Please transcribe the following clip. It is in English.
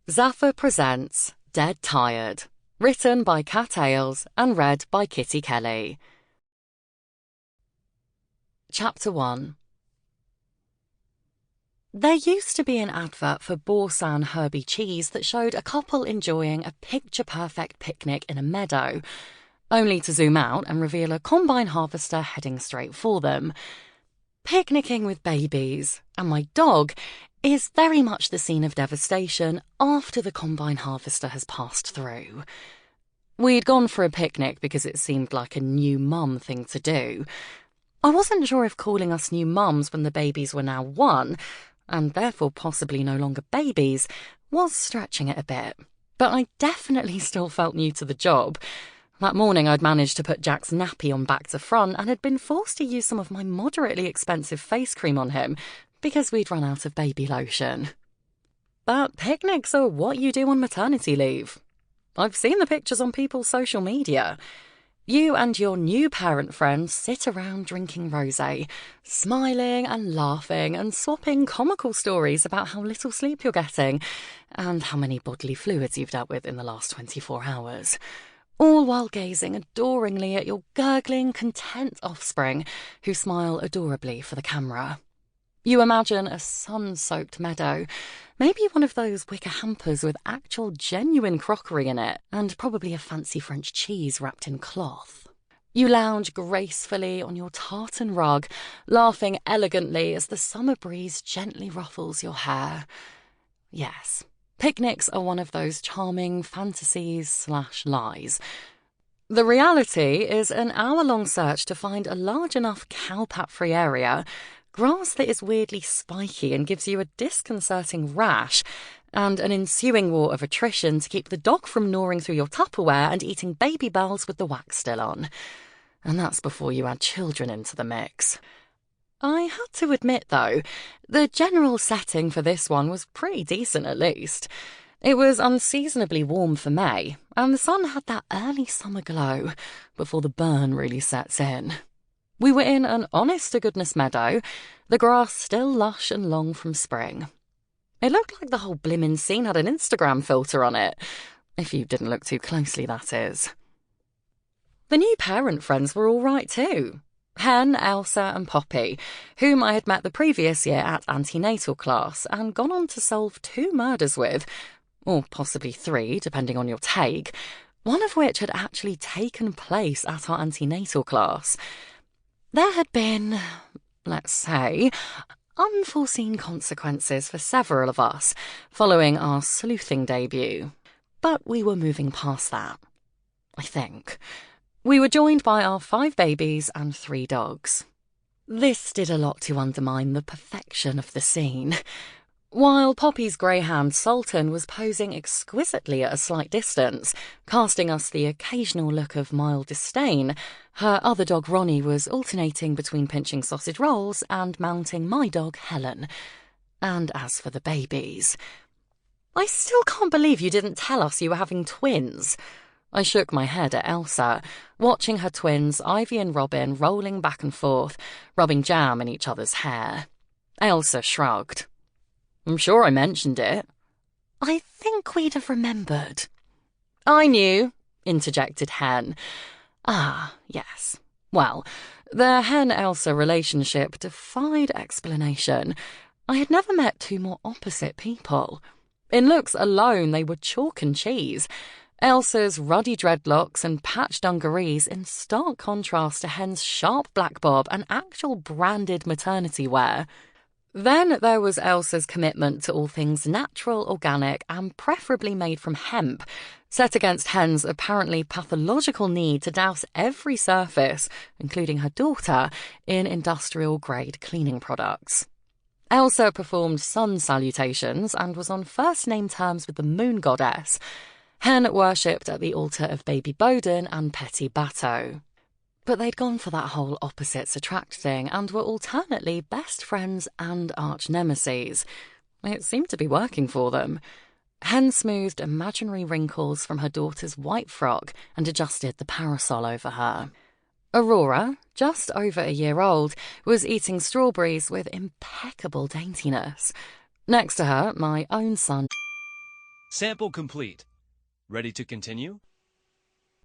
Zaffa presents Dead Tired, written by Kat Ailes and read by Kitty Kelly. Chapter 1. There used to be an advert for Boursin herby cheese that showed a couple enjoying a picture-perfect picnic in a meadow, only to zoom out and reveal a combine harvester heading straight for them. Picnicking with babies and my dog is very much the scene of devastation after the combine harvester has passed through. We'd gone for a picnic because it seemed like a new mum thing to do. I wasn't sure if calling us new mums when the babies were now 1, and therefore possibly no longer babies, was stretching it a bit. But I definitely still felt new to the job. That morning I'd managed to put Jack's nappy on back to front and had been forced to use some of my moderately expensive face cream on him because we'd run out of baby lotion. But picnics are what you do on maternity leave. I've seen the pictures on people's social media. You and your new parent friends sit around drinking rosé, smiling and laughing and swapping comical stories about how little sleep you're getting and how many bodily fluids you've dealt with in the last 24 hours. All while gazing adoringly at your gurgling, content offspring who smile adorably for the camera. You imagine a sun-soaked meadow, maybe one of those wicker hampers with actual genuine crockery in it, and probably a fancy French cheese wrapped in cloth. You lounge gracefully on your tartan rug, laughing elegantly as the summer breeze gently ruffles your hair. Yes, picnics are one of those charming fantasies/lies. The reality is an hour-long search to find a large enough cowpat-free area, grass that is weirdly spiky and gives you a disconcerting rash, and an ensuing war of attrition to keep the dog from gnawing through your Tupperware and eating baby bells with the wax still on. And that's before you add children into the mix. I had to admit, though, the general setting for this one was pretty decent at least. It was unseasonably warm for May, and the sun had that early summer glow before the burn really sets in. We were in an honest-to-goodness meadow, the grass still lush and long from spring. It looked like the whole blimmin' scene had an Instagram filter on it, if you didn't look too closely, that is. The new parent friends were all right too. Hen, Elsa and Poppy, whom I had met the previous year at antenatal class and gone on to solve 2 murders with, or possibly 3, depending on your take, one of which had actually taken place at our antenatal class. There had been, let's say, unforeseen consequences for several of us following our sleuthing debut, but we were moving past that, I think. We were joined by our 5 babies and 3 dogs. This did a lot to undermine the perfection of the scene. While Poppy's greyhound Sultan was posing exquisitely at a slight distance, casting us the occasional look of mild disdain, her other dog Ronnie was alternating between pinching sausage rolls and mounting my dog Helen. And as for the babies, I still can't believe you didn't tell us you were having twins. I shook my head at Elsa, watching her twins Ivy and Robin rolling back and forth, rubbing jam in each other's hair. Elsa shrugged. I'm sure I mentioned it. I think we'd have remembered. I knew, interjected Hen. Ah, yes. Well, the Hen-Elsa relationship defied explanation. I had never met 2 more opposite people. In looks alone, they were chalk and cheese. Elsa's ruddy dreadlocks and patched dungarees in stark contrast to Hen's sharp black bob and actual branded maternity wear. Then there was Elsa's commitment to all things natural, organic, and preferably made from hemp, set against Hen's apparently pathological need to douse every surface, including her daughter, in industrial-grade cleaning products. Elsa performed sun salutations and was on first-name terms with the moon goddess. Hen worshipped at the altar of baby Bowden and Petty Bateau. But they'd gone for that whole opposites attract thing and were alternately best friends and arch-nemeses. It seemed to be working for them. Hen smoothed imaginary wrinkles from her daughter's white frock and adjusted the parasol over her. Aurora, just over a year old, was eating strawberries with impeccable daintiness. Next to her, my own son Sample complete. Ready to continue?